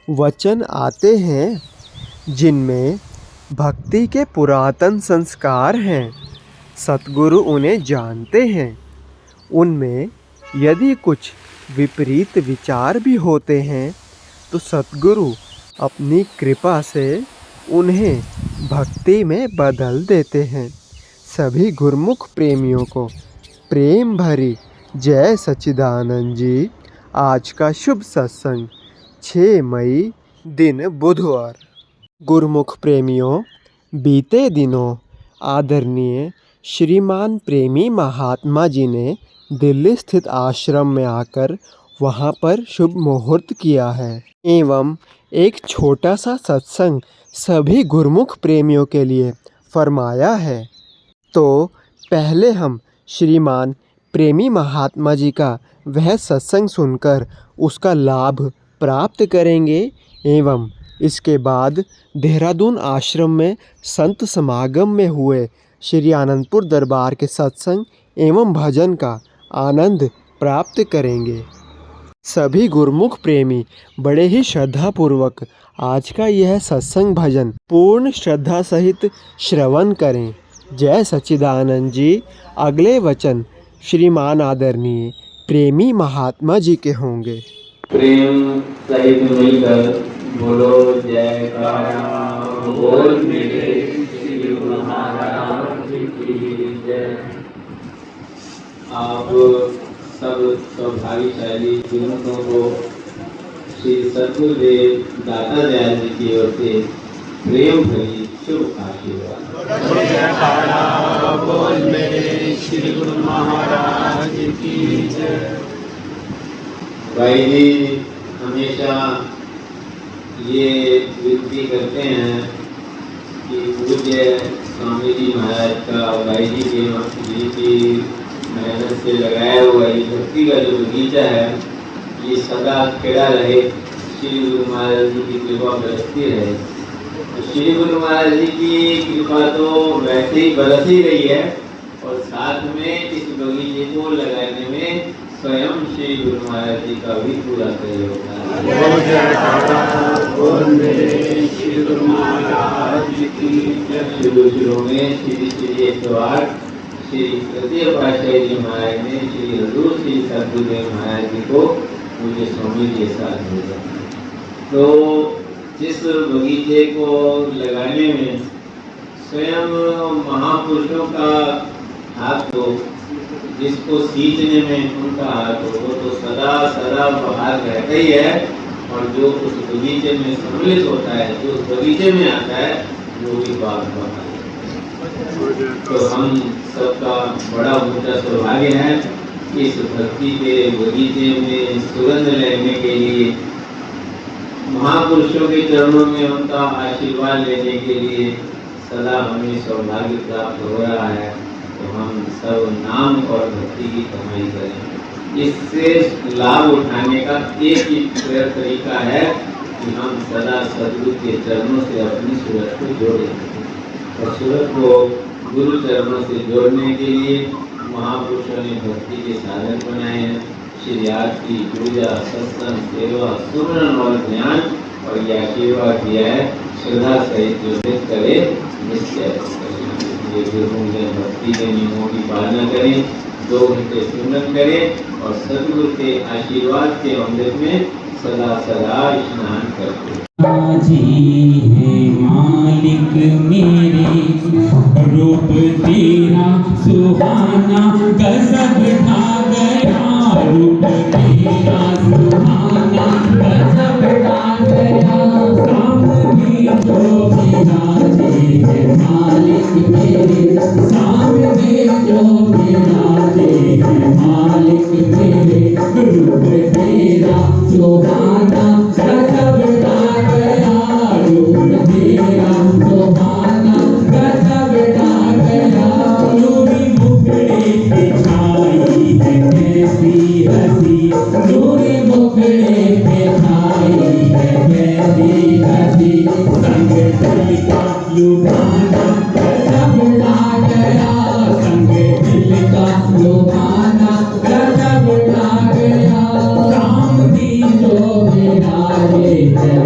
वचन आते हैं जिनमें भक्ति के पुरातन संस्कार हैं। सतगुरु उन्हें जानते हैं। उनमें यदि कुछ विपरीत विचार भी होते हैं तो सतगुरु अपनी कृपा से उन्हें भक्ति में बदल देते हैं। सभी गुरमुख प्रेमियों को प्रेम भरी जय सच्चिदानंद जी। आज का शुभ सत्संग 6 मई दिन बुधवार। गुरमुख प्रेमियों, बीते दिनों आदरणीय श्रीमान प्रेमी महात्मा जी ने दिल्ली स्थित आश्रम में आकर वहां पर शुभ मुहूर्त किया है एवं एक छोटा सा सत्संग सभी गुरमुख प्रेमियों के लिए फरमाया है। तो पहले हम श्रीमान प्रेमी महात्मा जी का वह सत्संग सुनकर उसका लाभ प्राप्त करेंगे एवं इसके बाद देहरादून आश्रम में संत समागम में हुए श्री आनंदपुर दरबार के सत्संग एवं भजन का आनंद प्राप्त करेंगे। सभी गुरमुख प्रेमी बड़े ही श्रद्धापूर्वक आज का यह सत्संग भजन पूर्ण श्रद्धा सहित श्रवण करें। जय सच्चिदानंद जी। अगले वचन श्रीमान आदरणीय प्रेमी महात्मा जी के होंगे। प्रेम सहित मिलकर बोलो जयकारा बोल मेरे श्री गुरु महाराज की जय। आप सब सौभाग्यशाली गुरुओं को श्री सद्गुरुदेव दाता दयाल जी की ओर से प्रेम भरी शुभ आशीर्वाद। जयकारा बोल मेरे श्री गुरु महाराज की जय। भाई जी हमेशा ये विनती करते हैं कि पूज्य स्वामी जी महाराज का भाई जी की मेहनत से लगाया हुआ ये भक्ति का जो बगीचा है ये सदा खिला रहे, श्री गुरु महाराज जी की कृपा बरसती रहे। श्री गुरु महाराज जी की कृपा तो वैसे ही बरस ही रही है और साथ में इस बगीचे को लगाने में स्वयं श्री गुरु महाराज जी का भी पूरा सहयोग है। शुरू में श्री 108 श्री तृतीय पातशाही जी महाराज ने श्री हजूर श्री सद्गुरुदेव महाराज जी को मुझे स्वामी के साथ भेजा। तो जिस बगीचे को लगाने में स्वयं महापुरुषों का हाथ हो, जिसको सींचने में उनका हाथ हो, वो तो सदा सदा बाहर रहता ही है और जो उस बगीचे में सम्मिलित होता है, जो उस बगीचे में आता है, वो भी बात बाहर। तो हम सबका बड़ा ऊंचा सौभाग्य है कि इस भक्ति के बगीचे में सुगंध लेने के लिए, महापुरुषों के चरणों में उनका आशीर्वाद लेने के लिए सदा हमें सौभाग्य प्राप्त हो रहा है। तो हम सब नाम और भक्ति की कमाई करें। इससे लाभ उठाने का एक ही तरीका है कि हम सदा सद्गुरु के चरणों से अपनी सूरत को जोड़ें और सूरत को गुरु चरणों से जोड़ने के लिए महापुरुषों ने भक्ति के साधन बनाए हैं। श्री आज की पूजा, सत्संग, सेवा, सुमरन और ज्ञान और यह आशीर्वाद दिया है श्रद्धा सहित जो करे निश्चय भक्ति के नियमों की पालना करें, 2 घंटे सुमरन करें और सद्गुरु के आशीर्वाद के अमृत में सदा सदा स्नान करते। जी है मालिक मेरे, रूप तेरा सुहाना गजब ढा गया, रूप तेरा सुहाना गजब ढा गया। सामने जो विराजे है मालिक मेरे, सामने जो विराजे है मालिक मेरे, रूप तेरा सुहाना गजब ढा गया, रूप तेरा सुहाना गजब ढा गया। नूरी मुखड़े पे छाई है कैसी हंसी, नूरी मुखड़े पे छाई है कैसी हंसी। संग दिल का लुभाना गजब ढा गया, संग दिल का लुभाना गजब ढा गया। सामने जो विराजे है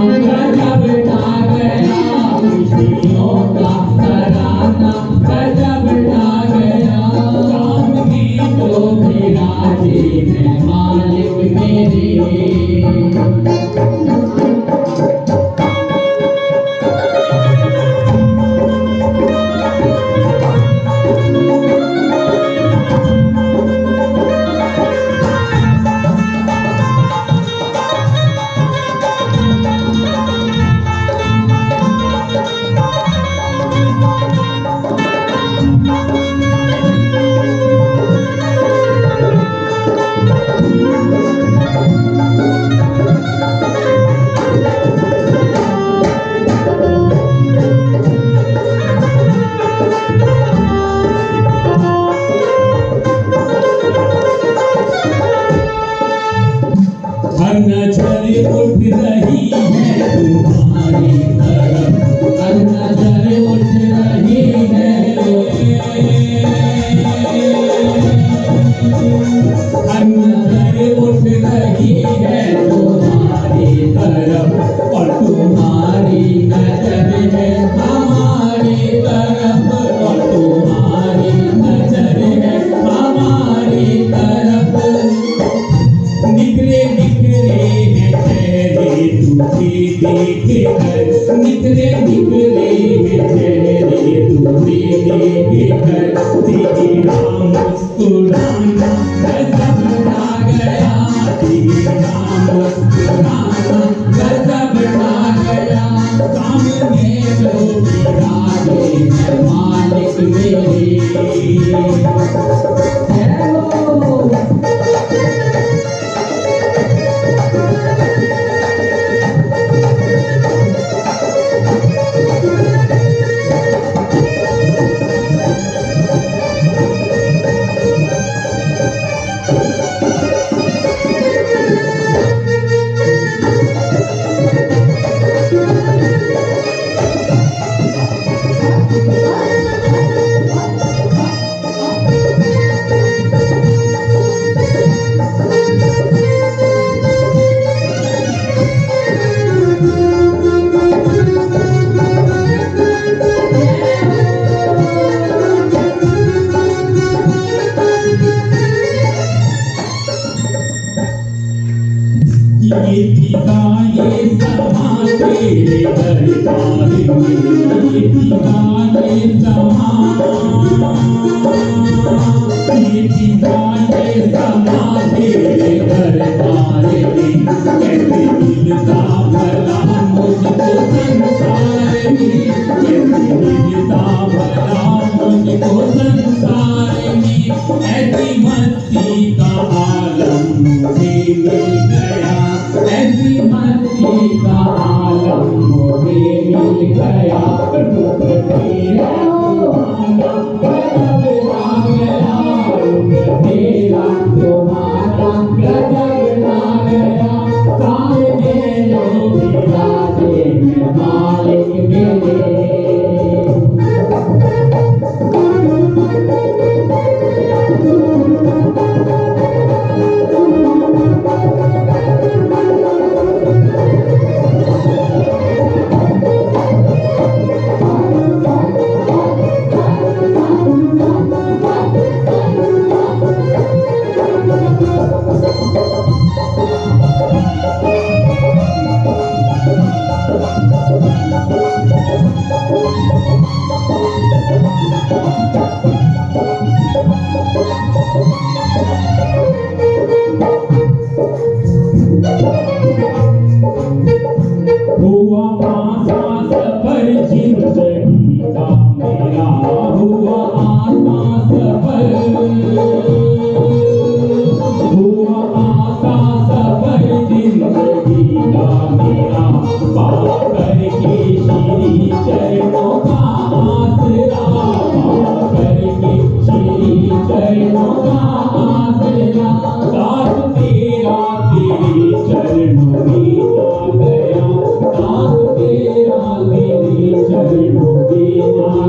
गजब ढा गया खुशियों का तराना गजब ढा गया सामने जो विराजे हैं मालिक मेरे हर नजर उठ रही है तुम्हारी तरफ हर नजर उठ रही है हर नजर उठ रही है तुम्हारी तरफ और तुम्हारी नजर है हमारी तरफ और तुम्हारी नजर है हमारी तरफ निकले निकले हैं चेहरे तुझे देख कर निकले निकले हैं चेहरे तुझे देख कर तेरा मुस्कुराना गजब ढा गया तेरा मुस्कुराना गजब ढा गया सामने जो विराजे हैं मालिक मेरे ये पिता ये समा तेरे दरबार में ये पिता ये समा ये पिता ये समा तेरे दरबार में कैसे मिलता भला मुझको संसार में कैसे मिलता भला मुझको संसार में ऐसी मस्ती का आलम मुझे मिल गया ऐसी मस्ती का आलम मुझे मिल गया रूप तेरा गजब ढा गया रूप तेरा तुम्हारा गजब ढा गया सामने जो विराजे हैं मालिक मेरे हुआ आसान सफर जिंदगी का मेरा हुआ आसान सफर हुआ आसान सफर जिंदगी का मेरा पाकर के श्री चरणों का आसरा पाकर के श्री चरणों का आसरा दास तेरा तेरे चरणों में आ गया दास तेरा तेरे चरणों में आ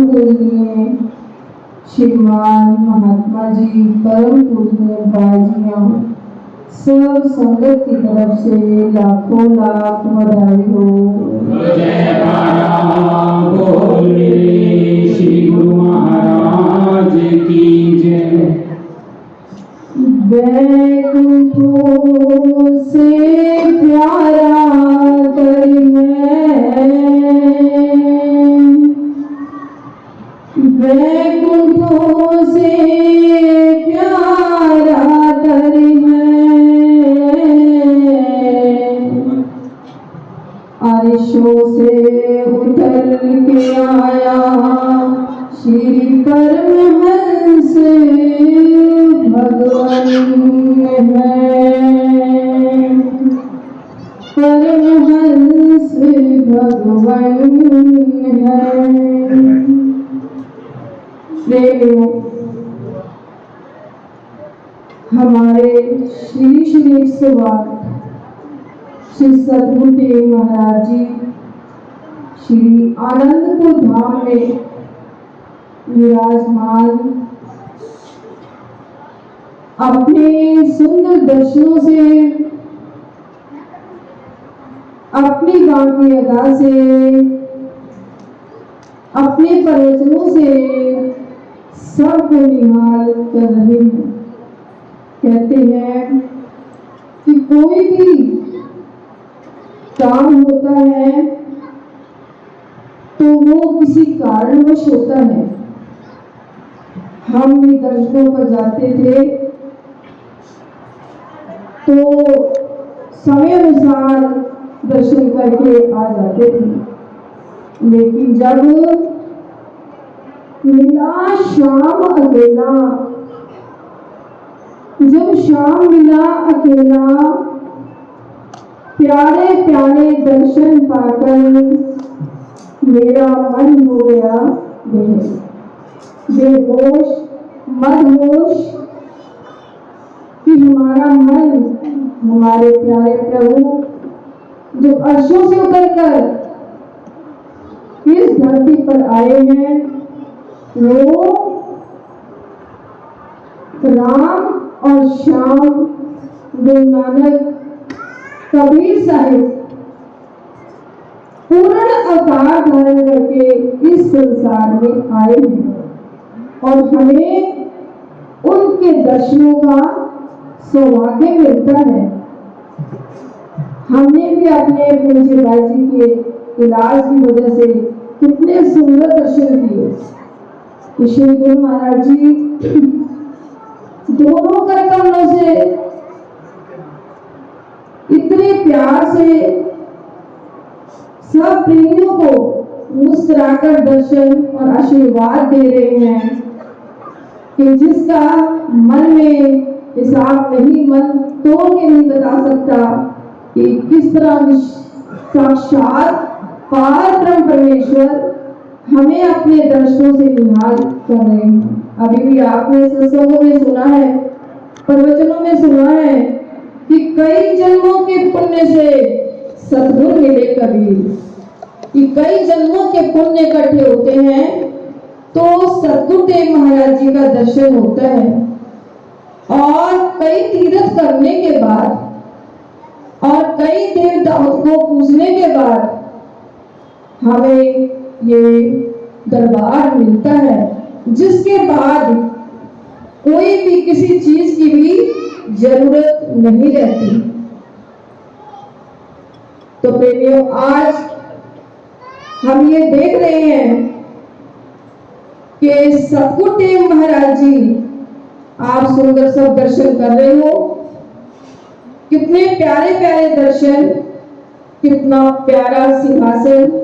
परम पूजनीय श्रीमान महात्मा जी, परम पूजनीय बाजियां, सब संगत की तरफ से लाखों लाख बधाई हो। जयकारा बोल मेरे श्री गुरु महाराज की जय। बैकुंठों से प्यारा करी है, बैकुंठों से प्यारा करी है, अर्शों से उतर के आया श्री परमहंस भगवान है, परमहंस भगवान है। प्रेमियों, हमारे श्री श्री 108 श्री सद्गुरु देव महाराज जी श्री आनंदपुर धाम में विराजमान अपने सुंदर दर्शनों से, अपनी बाकी अदा से, अपने प्रवचनों से सबको निहाल कर रहे हैं। कहते हैं कि कोई भी काम होता है तो वो किसी कारणवश होता है। हम भी दर्शनों पर जाते थे तो समय अनुसार दर्शन करके आ जाते थे, लेकिन जब मिला शाम अकेला, जब शाम मिला अकेला, प्यारे प्यारे दर्शन पाकर मेरा मन हो गया बेहोश मदहोश, कि हमारा मन हमारे प्यारे प्रभु जो अर्शों से उतरकर इस धरती पर आए हैं, वो राम और श्याम गुरु नानक कबीर साहिब पूर्ण अवतार धारण करके इस संसार में आए हैं और हमें उनके दर्शनों का सौभाग्य मिलता है। हमने भी अपने पूज्य भाई जी के इलाज की वजह से कितने सुंदर दर्शन किए। श्री गुरु महाराज जी दोनों कर कमलों से इतने प्यार से सब प्रेमियों को मुस्कुराकर दर्शन और आशीर्वाद दे रहे हैं कि जिसका मन में हिसाब नहीं, मन तोड़ के नहीं बता सकता कि किस तरह साक्षात पार ब्रह्म परमेश्वर हमें अपने दर्शनों से निहाल कर रहे हैं। अभी भी आपने सत्संगों में सुना है, प्रवचनों में सुना है कि कई जन्मों के पुण्य से सद्गुरु मिले कबीर, कि कई जन्मों के पुण्य इकट्ठे होते हैं तो सद्गुरु देव महाराज जी का दर्शन होता है। और कई तीर्थ करने के बाद और कई देवताओं को पूजने के बाद हमें ये दरबार मिलता है, जिसके बाद कोई भी किसी चीज की भी जरूरत नहीं रहती। तो प्रेमियों, आज हम ये देख रहे हैं कि सद्गुरु देव महाराज जी, आप सुंदर सब दर्शन कर रहे हो, कितने प्यारे प्यारे दर्शन, कितना प्यारा सिंहासन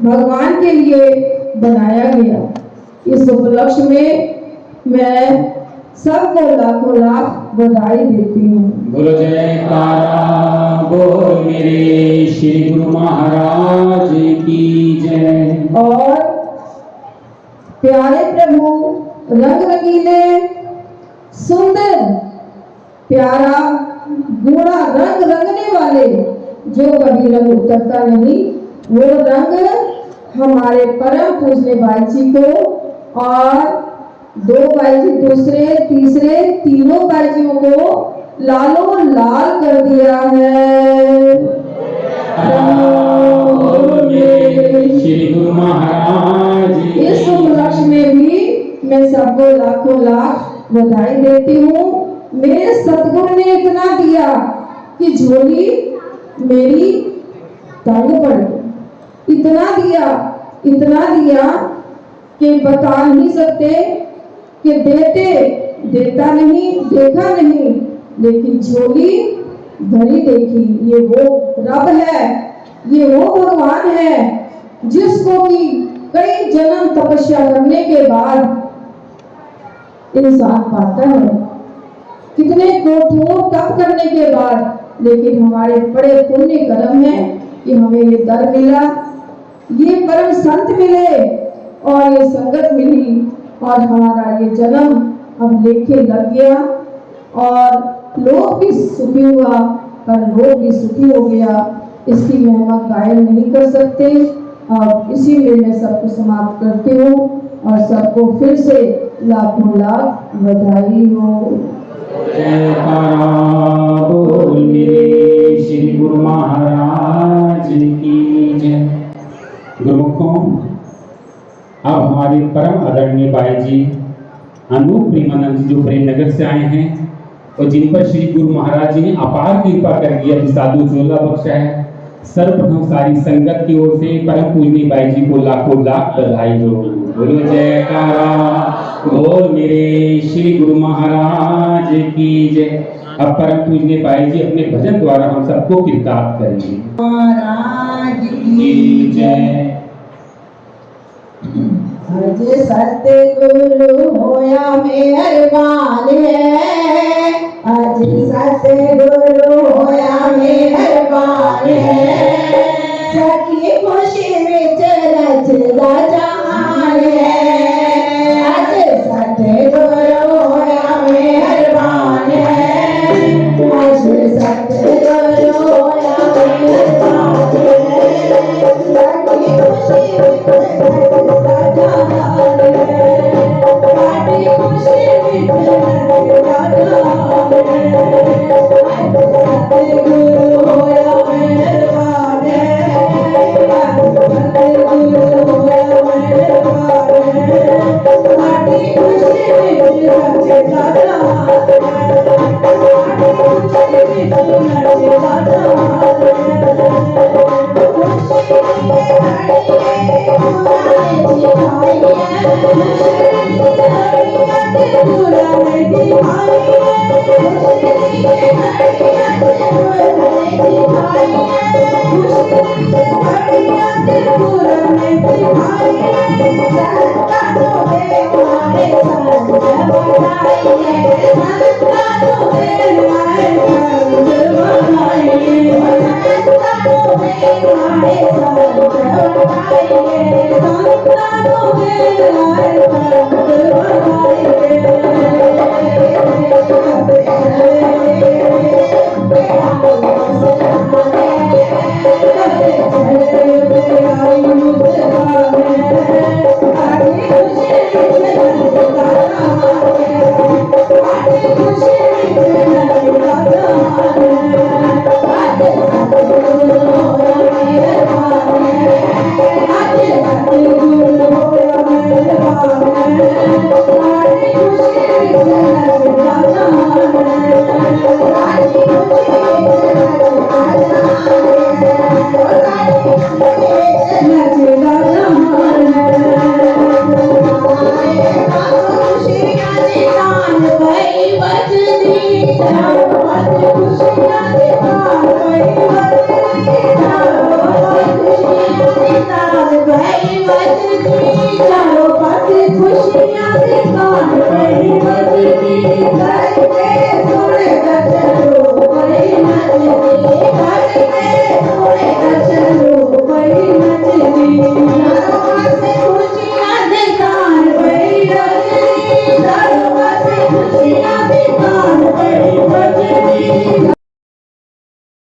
भगवान के लिए बनाया गया। इस उपलक्ष्य में मैं सबको लाखों लाख बधाई देती हूँ। बोलो जयकारा बोल मेरे श्री गुरु महाराज की जय। और प्यारे प्रभु रंग रंगीले सुंदर प्यारा गोरा रंग रंगने वाले, जो कभी रंग उतरता नहीं, वो रंग हमारे परम पूजने भाई जी को और दो भाई जी दूसरे तीसरे तीनों भाई जियों को लालो लाल कर दिया है। श्री गुरु महाराज इस उपलक्ष्य में भी मैं सबको लाखों लाख बधाई देती हूँ। मेरे सतगुरु ने इतना दिया कि झोली मेरी तंग पड़ गई। इतना दिया कि बता नहीं सकते कि देते देता नहीं, देखा नहीं, लेकिन झोली भरी देखी। ये वो रब है, ये वो भगवान है जिसको कि कई जन्म तपस्या करने के बाद इंसान पाता है, कितने कठोर तप करने के बाद, लेकिन हमारे बड़े पुण्य कर्म है कि हमें ये दर मिला, ये परम संत मिले और ये संगत मिली और हमारा ये जन्म अब लेखे लग गया और लोग भी सुखी हुआ पर लोग भी सुखी हो गया। इसकी महिमा गायन नहीं कर सकते। और इसीलिए मैं सबको समाप्त करती हूँ और सबको फिर से लाखों लाख बधाई हो। बोल मेरे श्री गुरु महाराज की जय। गुरुमुखों, अब हमारे परम आदरणीय भाई जी अनूप प्रेमानंद जी जो प्रेमनगर से आए हैं और जिन पर श्री गुरु महाराज जी ने अपार कृपा कर दिया, साधु चोला बख्शा है। सर्वप्रथम सारी संगत की ओर से परम पूजनीय भाई जी को लाखों लाख बधाई हो। बोलो जयकारा बोल मेरे श्री गुरु महाराज की जय। अब परम पूजनीय भाई जी अपने भजन द्वारा हम सबको कृतार्थ करेंगे। महाराज की जय। आज सतगुरु होया मेहरबान है, आज सतगुरु होया मेहरबान है। सखी खुशी विच रचदा जहान है, आज सतगुरु होया मेहरबान है, आज सतगुरु होया मेहरबान है। सखी खुशी विच रचदा जहान है, साडी खुशी विच रचदा जहान है। आज सतगुरु होया मेहरबान है, आज सतगुरु होया मेहरबान है। साडी खुशी विच रचदा जहान है, साडी खुशी विच रचदा जहान है। खुशी की घड़ियां पुराने दिखाई है, खुशी की घड़ियां पुराने दिखाई है, खुशी की घड़ियां पुराने दिखाई है, खुशी की घड़ियां पुराने दिखाई है। संतानों ने हमारे संग बनाई है, संतानों ने हमारे संग बनाई है, संतानों ने हमारे संग बनाई है, संतानों ने हमारे संग बनाई